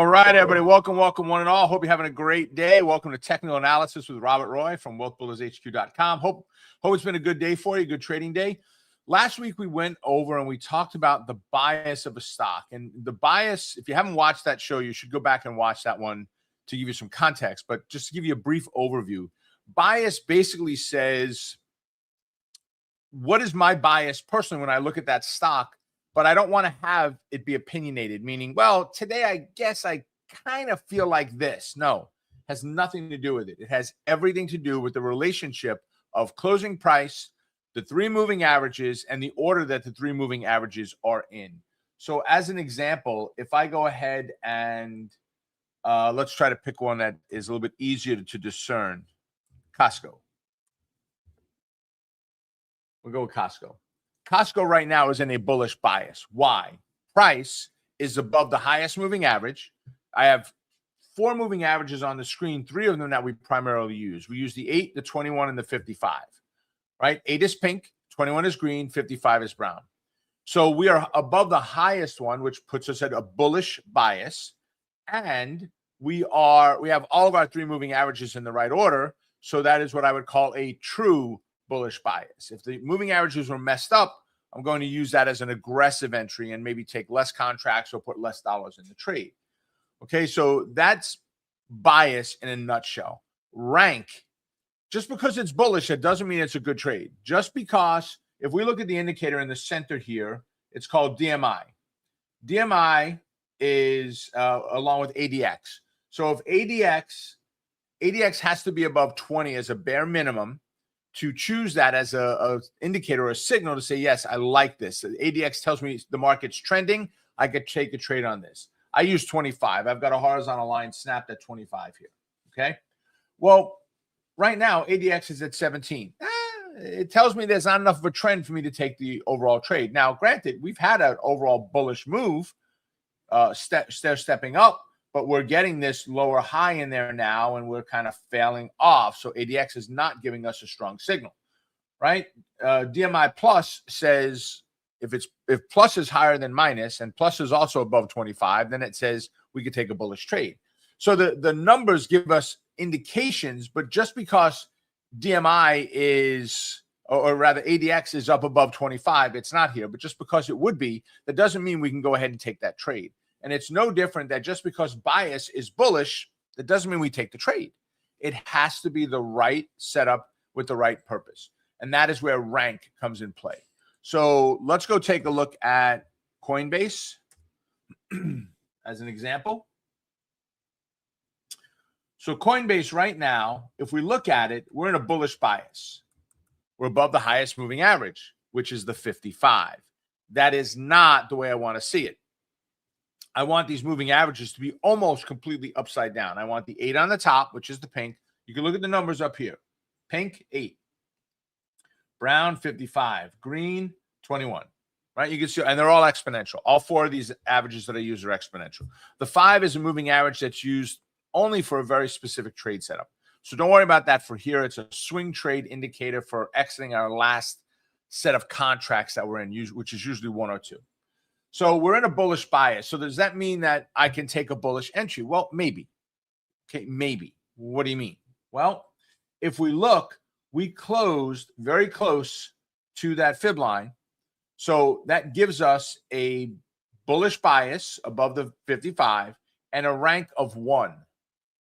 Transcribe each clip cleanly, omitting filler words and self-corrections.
All right, everybody. Welcome, one and all. Hope you're having a great day. Welcome to Technical Analysis with Robert Roy from wealthbuildershq.com. Hope it's been a good day for you, good trading day. Last week, we went over and we talked about the bias of a stock. And the bias, if you haven't watched that show, you should go back and watch that one to give you some context. But just to give you a brief overview, bias basically says, what is my bias personally when I look at that stock? But I don't want to have it be opinionated, meaning, well, today I guess I kind of feel like this. No, has nothing to do with it. It has everything to do with the relationship of closing price, the three moving averages, and the order that the three moving averages are in. So as an example, if I go ahead and let's try to pick one that is a little bit easier to discern. Costco. We'll go with Costco. Costco right now is in a bullish bias. Why? Price is above the highest moving average. I have four moving averages on the screen, three of them that we primarily use. We use the 8, the 21, and the 55, right? 8 is pink, 21 is green, 55 is brown. So we are above the highest one, which puts us at a bullish bias. And we have all of our three moving averages in the right order. So that is what I would call a true bullish bias. If the moving averages were messed up, I'm going to use that as an aggressive entry and maybe take less contracts or put less dollars in the trade. Okay, so that's bias in a nutshell. Rank, just because it's bullish, it doesn't mean it's a good trade. Just because, if we look at the indicator in the center here, it's called DMI. DMI is along with ADX. So if ADX has to be above 20 as a bare minimum, to choose that as a indicator or a signal to say, yes, I like this. The ADX tells me the market's trending. I could take a trade on this. I use 25. I've got a horizontal line snapped at 25 here. Okay. Well, right now, ADX is at 17. It tells me there's not enough of a trend for me to take the overall trade. Now, granted, we've had an overall bullish move, stepping up, but we're getting this lower high in there now, and we're kind of failing off. So ADX is not giving us a strong signal, right? DMI plus says if plus is higher than minus and plus is also above 25, then it says we could take a bullish trade. So the numbers give us indications, but just because DMI is, or rather ADX is up above 25, it's not here. But just because it would be, that doesn't mean we can go ahead and take that trade. And it's no different that just because bias is bullish, that doesn't mean we take the trade. It has to be the right setup with the right purpose. And that is where rank comes in play. So let's go take a look at Coinbase as an example. So Coinbase right now, if we look at it, we're in a bullish bias. We're above the highest moving average, which is the 55. That is not the way I want to see it. I want these moving averages to be almost completely upside down. I want the 8 on the top, which is the pink. You can look at the numbers up here. Pink, 8. Brown, 55. Green, 21. Right? You can see, and they're all exponential. All four of these averages that I use are exponential. The 5 is a moving average that's used only for a very specific trade setup. So don't worry about that for here. It's a swing trade indicator for exiting our last set of contracts that we're in, which is usually 1 or 2. So we're in a bullish bias. So does that mean that I can take a bullish entry? Well, maybe. Okay, maybe. What do you mean? Well, if we look, we closed very close to that fib line. So that gives us a bullish bias above the 55 and a rank of 1.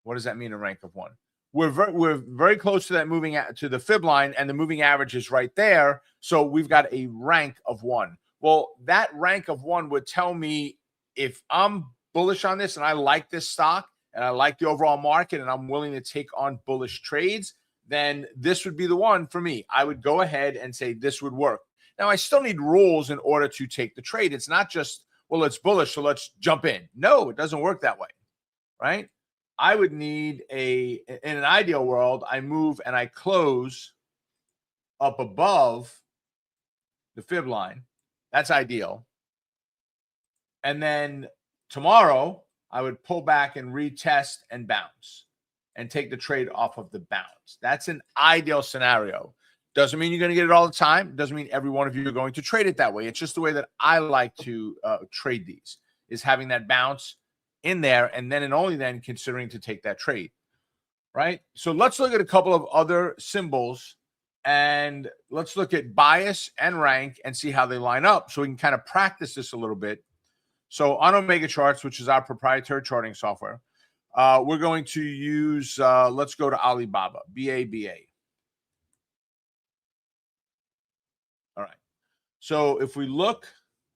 What does that mean, a rank of 1? We're very close to that moving to the fib line, and the moving average is right there. So we've got a rank of 1. Well, that rank of 1 would tell me if I'm bullish on this and I like this stock and I like the overall market and I'm willing to take on bullish trades, then this would be the one for me. I would go ahead and say this would work. Now, I still need rules in order to take the trade. It's not just, well, it's bullish, so let's jump in. No, it doesn't work that way, right? I would need in an ideal world, I move and I close up above the fib line. That's ideal. And then tomorrow, I would pull back and retest and bounce and take the trade off of the bounce. That's an ideal scenario. Doesn't mean you're going to get it all the time. Doesn't mean every one of you are going to trade it that way. It's just the way that I like to trade these, is having that bounce, in there, and then and only then considering to take that trade, right? So let's look at a couple of other symbols, and let's look at bias and rank and see how they line up so we can kind of practice this a little bit. So on Omega Charts, which is our proprietary charting software, we're going to use, let's go to Alibaba, BABA. All right. So if we look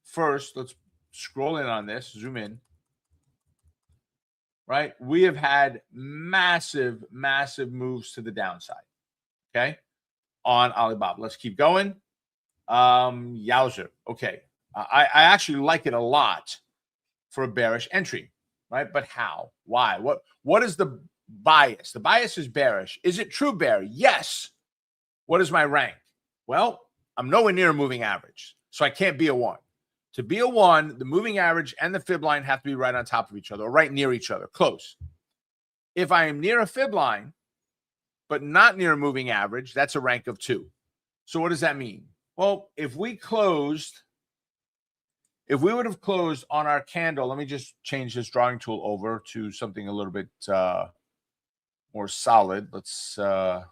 first, let's scroll in on this, zoom in. Right? We have had massive, massive moves to the downside. Okay. On Alibaba. Let's keep going. Yowzer. Okay. I actually like it a lot for a bearish entry, right? But how? Why? What is the bias? The bias is bearish. Is it true bear? Yes. What is my rank? Well, I'm nowhere near a moving average, so I can't be a 1. To be a 1, the moving average and the fib line have to be right on top of each other, or right near each other, close. If I am near a fib line, but not near a moving average, that's a rank of 2. So what does that mean? Well, if we would have closed on our candle, let me just change this drawing tool over to something a little bit more solid. Let's, can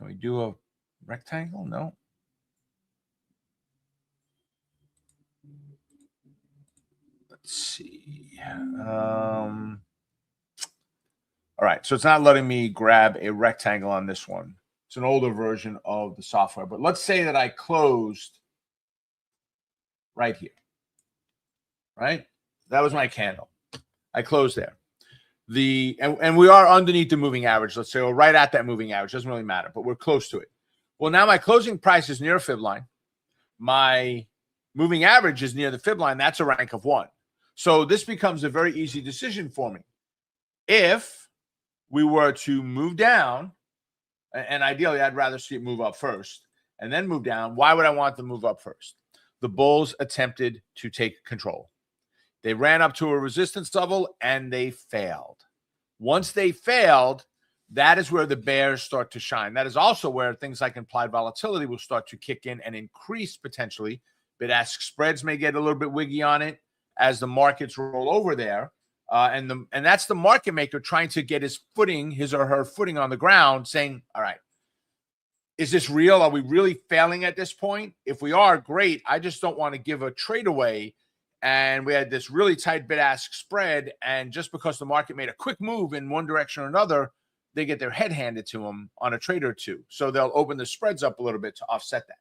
we do a rectangle? No. Let's see. All right. So it's not letting me grab a rectangle on this one. It's an older version of the software. But let's say that I closed right here. Right? That was my candle. I closed there. And we are underneath the moving average. Let's say we're right at that moving average. Doesn't really matter, but we're close to it. Well, now my closing price is near a fib line. My moving average is near the fib line. That's a rank of 1. So this becomes a very easy decision for me. If we were to move down, and ideally I'd rather see it move up first and then move down. Why would I want to move up first? The bulls attempted to take control. They ran up to a resistance level and they failed. Once they failed, that is where the bears start to shine. That is also where things like implied volatility will start to kick in and increase potentially. Bid-ask spreads may get a little bit wiggy on it as the markets roll over there. And that's the market maker trying to get his or her footing on the ground, saying, all right, is this real? Are we really failing at this point? If we are, great. I just don't want to give a trade away. And we had this really tight bid-ask spread. And just because the market made a quick move in one direction or another, they get their head handed to them on a trade or two. So they'll open the spreads up a little bit to offset that.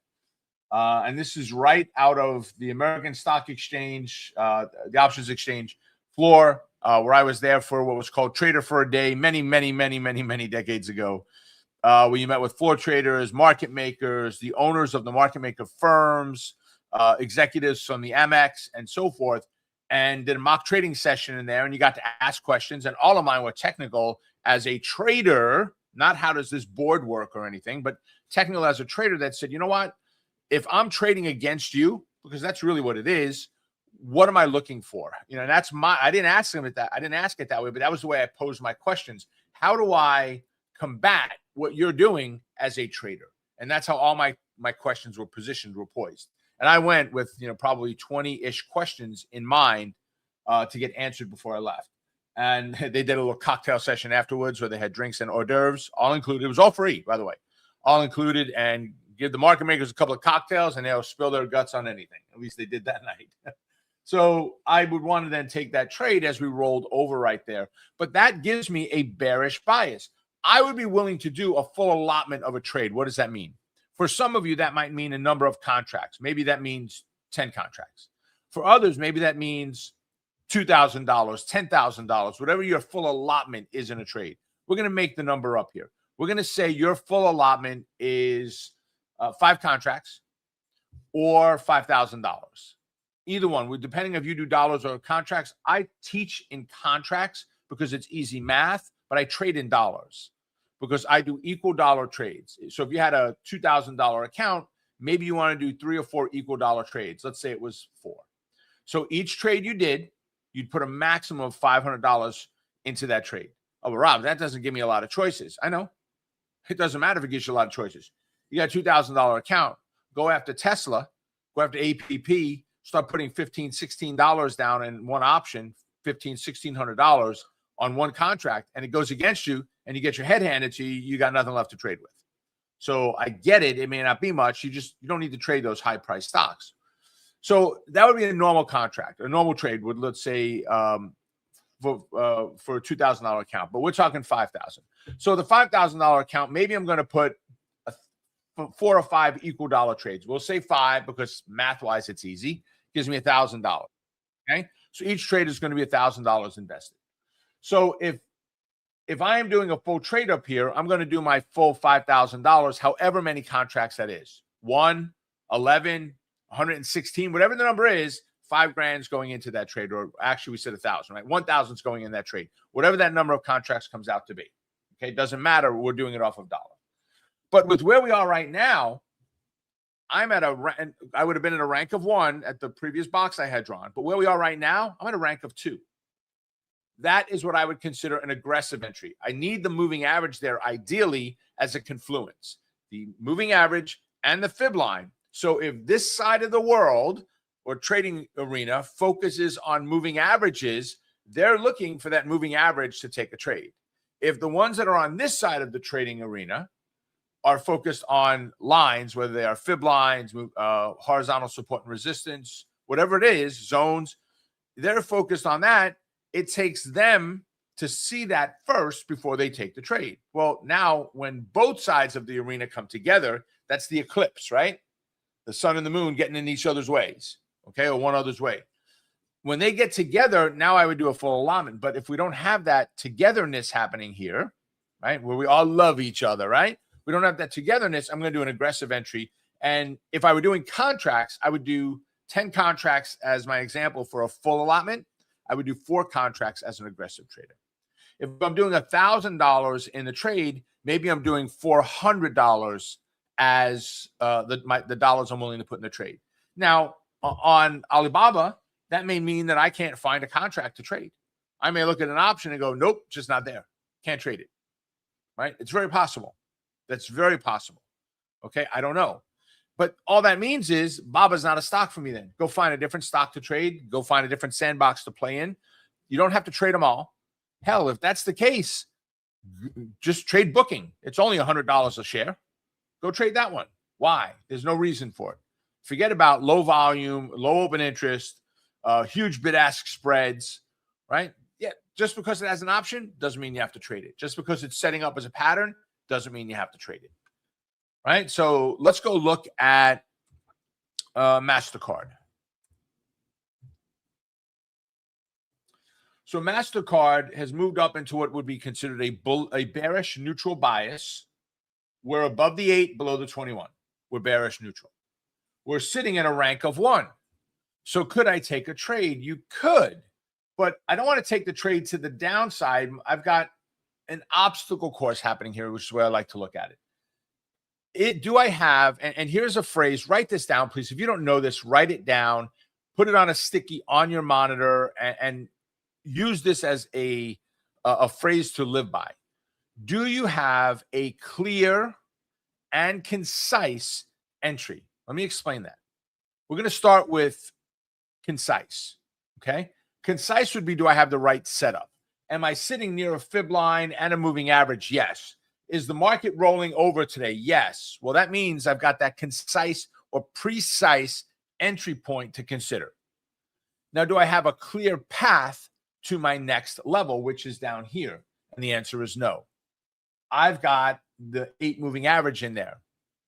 And this is right out of the American Stock Exchange, the options exchange floor, where I was there for what was called Trader for a Day many decades ago, where you met with floor traders, market makers, the owners of the market maker firms, executives from the Amex and so forth, and did a mock trading session in there. And you got to ask questions. And all of mine were technical as a trader, not how does this board work or anything, but technical as a trader that said, you know what? If I'm trading against you, because that's really what it is, what am I looking for? You know, that's I didn't ask them that. I didn't ask it that way, but that was the way I posed my questions. How do I combat what you're doing as a trader? And that's how all my questions were positioned, were poised. And I went with, probably 20-ish questions in mind to get answered before I left. And they did a little cocktail session afterwards where they had drinks and hors d'oeuvres, all included. It was all free, by the way, all included, and give the market makers a couple of cocktails and they'll spill their guts on anything. At least they did that night. So I would want to then take that trade as we rolled over right there. But that gives me a bearish bias. I would be willing to do a full allotment of a trade. What does that mean? For some of you, that might mean a number of contracts. Maybe that means 10 contracts. For others, maybe that means $2,000, $10,000, whatever your full allotment is in a trade. We're going to make the number up here. We're going to say your full allotment is 5 contracts or $5,000. Either one, depending if you do dollars or contracts. I teach in contracts because it's easy math, but I trade in dollars because I do equal dollar trades. So if you had a $2,000 account, maybe you want to do 3 or 4 equal dollar trades. Let's say it was 4. So each trade you did, you'd put a maximum of $500 into that trade. Oh, well, Rob, that doesn't give me a lot of choices. I know. It doesn't matter if it gives you a lot of choices. You got a $2,000 account. Go after Tesla. Go after APP. start putting $15, $16 down in one option, $1,600 on one contract, and it goes against you and you get your head handed to you, you got nothing left to trade with. So I get it. It may not be much. You don't need to trade those high price stocks. So that would be a normal contract. A normal trade would, let's say, for a $2,000 account, but we're talking $5,000. So the $5,000 account, maybe I'm going to put 4 or 5 equal dollar trades. We'll say 5 because math wise it's easy. Gives me $1,000. Okay, so each trade is going to be $1,000 invested. So if I am doing a full trade up here, I'm going to do my full $5,000, however many contracts that is. 1, 11, 116, whatever the number is, $5,000 is going into that trade, or actually we said 1,000, right? 1,000 is going in that trade, whatever that number of contracts comes out to be. Okay, it doesn't matter. We're doing it off of dollar. But with where we are right now, I would have been in a rank of 1 at the previous box I had drawn. But where we are right now, I'm at a rank of 2. That is what I would consider an aggressive entry. I need the moving average there, ideally, as a confluence. The moving average and the fib line. So if this side of the world or trading arena focuses on moving averages, they're looking for that moving average to take a trade. If the ones that are on this side of the trading arena are focused on lines, whether they are fib lines, horizontal support and resistance, whatever it is, zones, they're focused on that. It takes them to see that first before they take the trade. Well, now when both sides of the arena come together, that's the eclipse, right? The sun and the moon getting in each other's ways, okay, or one other's way. When they get together, now I would do a full allotment. But if we don't have that togetherness happening here, right, where we all love each other, right? We don't have that togetherness, I'm going to do an aggressive entry. And if I were doing contracts, I would do 10 contracts as my example for a full allotment. I would do 4 contracts as an aggressive trader. If I'm doing $1,000 in the trade, maybe I'm doing $400 as the dollars I'm willing to put in the trade. Now, on Alibaba, that may mean that I can't find a contract to trade. I may look at an option and go, nope, just not there. Can't trade it, right? It's very possible. That's very possible. Okay, I don't know. But all that means is Baba's not a stock for me then. Go find a different stock to trade. Go find a different sandbox to play in. You don't have to trade them all. Hell, if that's the case, just trade Booking. It's only $100 a share. Go trade that one. Why? There's no reason for it. Forget about low volume, low open interest, huge bid-ask spreads, right? Yeah, just because it has an option doesn't mean you have to trade it. Just because it's setting up as a pattern doesn't mean you have to trade it. Right? So let's go look at MasterCard. So MasterCard has moved up into what would be considered a bearish neutral bias. We're above the 8, below the 21. We're bearish neutral. We're sitting in a rank of 1. So could I take a trade? You could, but I don't want to take the trade to the downside. I've got an obstacle course happening here, which is where I like to look at it. Do I have, and here's a phrase, write this down, please. If you don't know this, write it down, put it on a sticky on your monitor, and use this as a phrase to live by. Do you have a clear and concise entry? Let me explain that. We're going to start with concise, okay? Concise would be, do I have the right setup? Am I sitting near a fib line and a moving average? Yes. Is the market rolling over today? Yes. Well, that means I've got that concise or precise entry point to consider. Now, do I have a clear path to my next level, which is down here? And the answer is no. I've got the 8 moving average in there.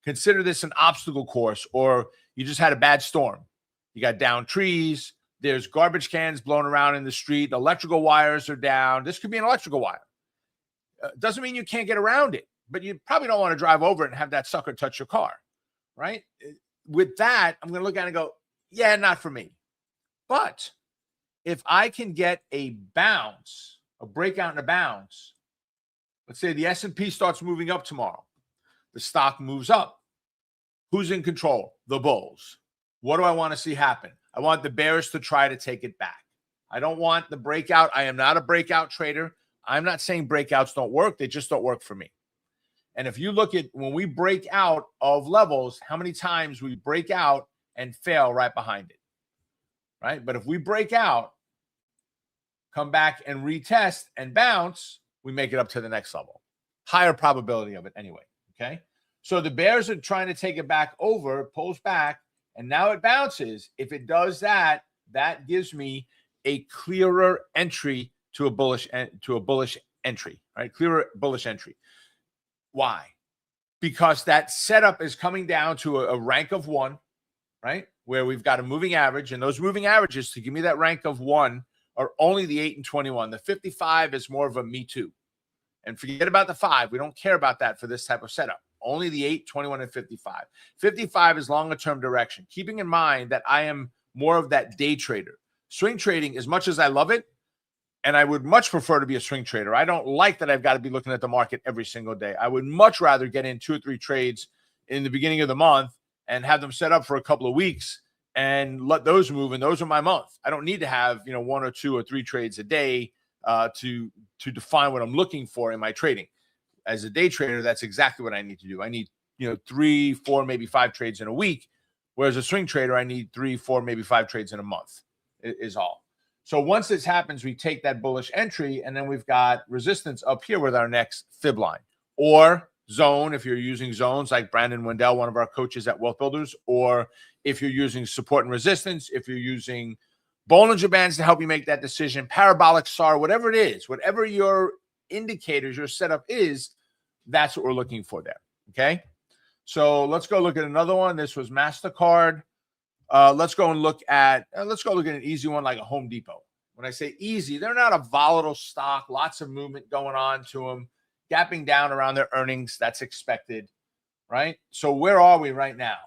Consider this an obstacle course, or you just had a bad storm. You got down trees. There's garbage cans blown around in the street. Electrical wires are down. This could be an electrical wire. Doesn't mean you can't get around it, but you probably don't want to drive over it and have that sucker touch your car, right? With that, I'm going to look at it and go, yeah, not for me. But if I can get a bounce, a breakout and a bounce, let's say the S&P starts moving up tomorrow. The stock moves up. Who's in control? The bulls. What do I want to see happen? I want the bears to try to take it back. I don't want the breakout. I am not a breakout trader. I'm not saying breakouts don't work. They just don't work for me. And if you look at when we break out of levels, how many times we break out and fail right behind it. right? But if we break out, come back and retest and bounce, we make it up to the next level. Higher probability of it anyway, okay? So the bears are trying to take it back over, pulls back, and now it bounces. If it does that, that gives me a clearer entry to a bullish entry, right? Clearer bullish entry. Why? Because that setup is coming down to a rank of 1, right? Where we've got a moving average, and those moving averages to give me that rank of 1 are only the 8 and 21. The 55 is more of a me too. And forget about the 5. We don't care about that for this type of setup. Only the 8, 21, and 55. 55 is longer term direction. Keeping in mind that I am more of that day trader. Swing trading, as much as I love it, and I would much prefer to be a swing trader. I don't like that I've got to be looking at the market every single day. I would much rather get in 2 or 3 trades in the beginning of the month and have them set up for a couple of weeks and let those move, and those are my month. I don't need to have 1 or 2 or 3 trades a day to define what I'm looking for in my trading. As a day trader, that's exactly what I need to do. I need 3, 4, maybe 5 trades in a week, whereas a swing trader, I need 3, 4, maybe 5 trades in a month is all. So once this happens, we take that bullish entry, and then we've got resistance up here with our next fib line or zone if you're using zones like Brandon Wendell, one of our coaches at Wealth Builders, or if you're using support and resistance, if you're using Bollinger Bands to help you make that decision, parabolic SAR, whatever it is, whatever your indicators, your setup is, that's what we're looking for there, okay? So let's go look at another one. This was MasterCard. Let's go look at an easy one like a Home Depot. When I say easy, they're not a volatile stock, lots of movement going on to them, gapping down around their earnings. That's expected, right? So where are we right now?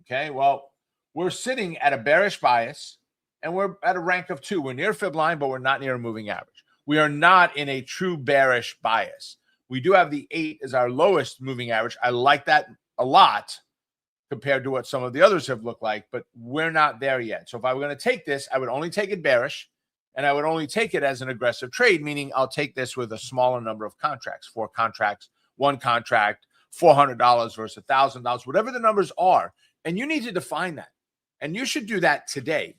Okay, well, we're sitting at a bearish bias, and we're at a rank of 2. We're near fib line, but we're not near a moving average. We are not in a true bearish bias. We do have the 8 as our lowest moving average. I like that a lot compared to what some of the others have looked like, but we're not there yet. So if I were going to take this, I would only take it bearish, and I would only take it as an aggressive trade, meaning I'll take this with a smaller number of contracts, 4 contracts, 1 contract, $400 versus $1,000, whatever the numbers are. And you need to define that. And you should do that today.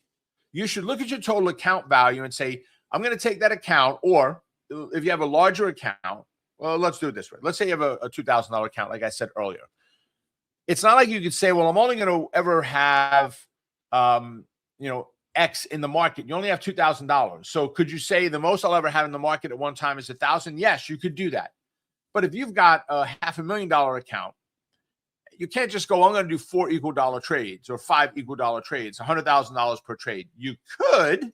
You should look at your total account value and say, I'm going to take that account, or if you have a larger account, well, let's do it this way. Let's say you have a $2,000 account, like I said earlier. It's not like you could say, well, I'm only going to ever have, X in the market. You only have $2,000. So could you say the most I'll ever have in the market at one time is $1,000? Yes, you could do that. But if you've got a $500,000 account, you can't just go, I'm going to do 4 equal dollar trades or 5 equal dollar trades, $100,000 per trade. You could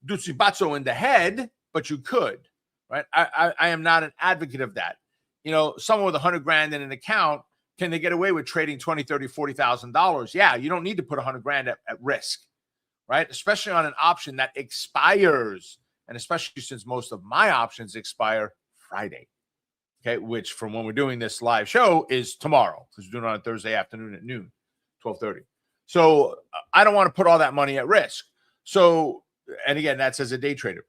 do Tsubatsu in the head, but you could, right? I am not an advocate of that. Someone with $100,000 in an account, can they get away with trading $20,000, $30,000, $40,000? Yeah, you don't need to put $100,000 at risk, right? Especially on an option that expires, and especially since most of my options expire Friday. Okay, which from when we're doing this live show is tomorrow, because we're doing it on Thursday afternoon at noon, 12:30. So I don't want to put all that money at risk. So, and again, that's as a day trader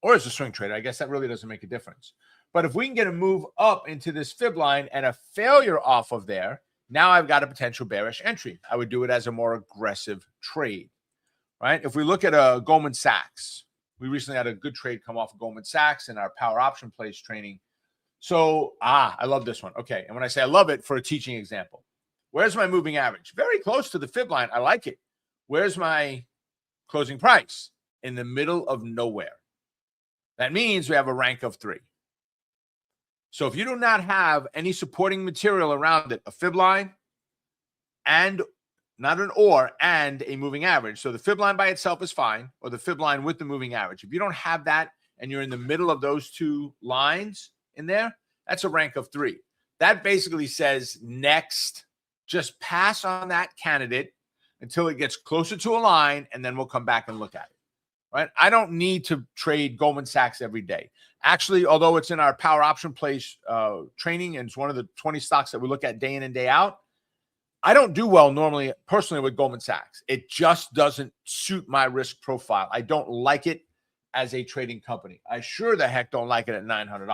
or as a swing trader. I guess that really doesn't make a difference. But if we can get a move up into this fib line and a failure off of there, now I've got a potential bearish entry. I would do it as a more aggressive trade, right? If we look at a Goldman Sachs, we recently had a good trade come off of Goldman Sachs in our power option plays training. So, I love this one. Okay. And when I say I love it, for a teaching example, where's my moving average? Very close to the fib line. I like it. Where's my closing price? In the middle of nowhere. That means we have a rank of 3. So if you do not have any supporting material around it, a fib line and not an or, and a moving average. So the fib line by itself is fine, or the fib line with the moving average. If you don't have that and you're in the middle of those 2 lines in there, that's a rank of 3. That basically says next, just pass on that candidate until it gets closer to a line, and then we'll come back and look at it, right? I don't need to trade Goldman Sachs every day. Actually, although it's in our power option plays training, and it's one of the 20 stocks that we look at day in and day out, I don't do well normally personally with Goldman Sachs. It just doesn't suit my risk profile. I don't like it as a trading company. I sure the heck don't like it at $900,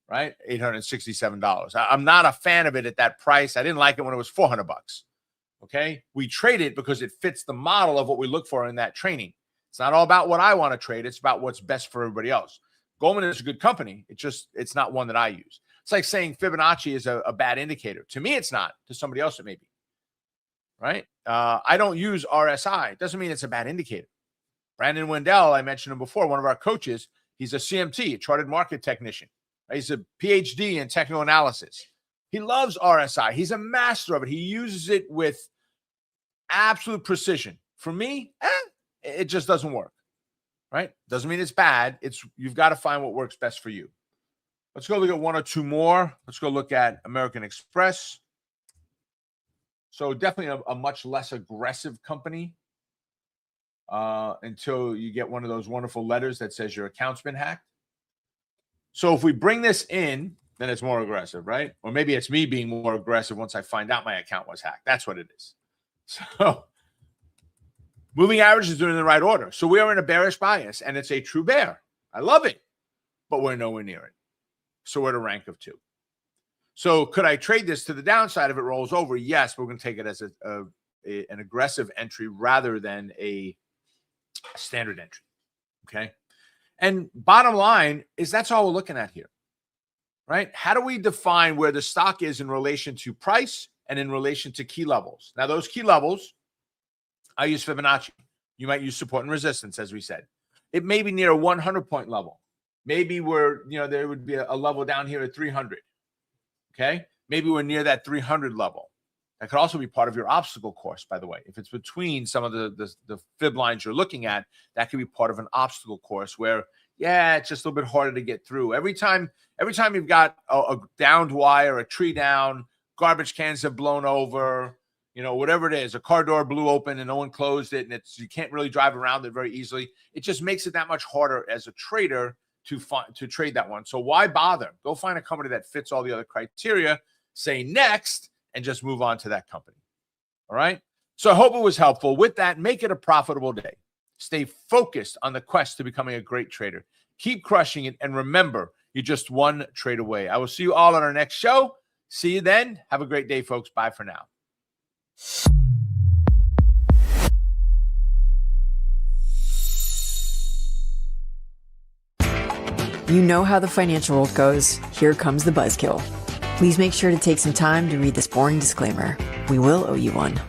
right? $867. I'm not a fan of it at that price. I didn't like it when it was $400. Okay. We trade it because it fits the model of what we look for in that training. It's not all about what I want to trade. It's about what's best for everybody else. Goldman is a good company. It's not one that I use. It's like saying Fibonacci is a bad indicator. To me, it's not. To somebody else, it may be. Right? I don't use RSI. It doesn't mean it's a bad indicator. Brandon Wendell, I mentioned him before, one of our coaches, he's a CMT, a chartered market technician. Right? He's a PhD in technical analysis. He loves RSI. He's a master of it. He uses it with absolute precision. For me, it just doesn't work. Right? Doesn't mean it's bad. You've got to find what works best for you. Let's go look at one or two more. Let's go look at American Express. So definitely a much less aggressive company until you get one of those wonderful letters that says your account's been hacked. So if we bring this in, then it's more aggressive, right? Or maybe it's me being more aggressive once I find out my account was hacked. That's what it is. So moving average is doing in the right order. So we are in a bearish bias, and it's a true bear. I love it, but we're nowhere near it. So we're at a rank of 2. So could I trade this to the downside if it rolls over? Yes, but we're going to take it as an aggressive entry rather than a standard entry. Okay. And bottom line is that's all we're looking at here, right? How do we define where the stock is in relation to price and in relation to key levels? Now, those key levels, I use Fibonacci. You might use support and resistance, as we said. It may be near a 100-point level. Maybe there would be a level down here at 300. Okay. Maybe we're near that 300 level. That could also be part of your obstacle course, by the way. If it's between some of the fib lines you're looking at, that could be part of an obstacle course where, it's just a little bit harder to get through. Every time you've got a downed wire, a tree down, garbage cans have blown over, whatever it is, a car door blew open and no one closed it, and you can't really drive around it very easily. It just makes it that much harder as a trader to trade that one. So why bother? Go find a company that fits all the other criteria, say next, and just move on to that company. All right. So I hope it was helpful. With that, make it a profitable day. Stay focused on the quest to becoming a great trader. Keep crushing it. And remember, you're just one trade away. I will see you all on our next show. See you then. Have a great day, folks. Bye for now. You know how the financial world goes. Here comes the buzzkill. Please make sure to take some time to read this boring disclaimer. We will owe you one.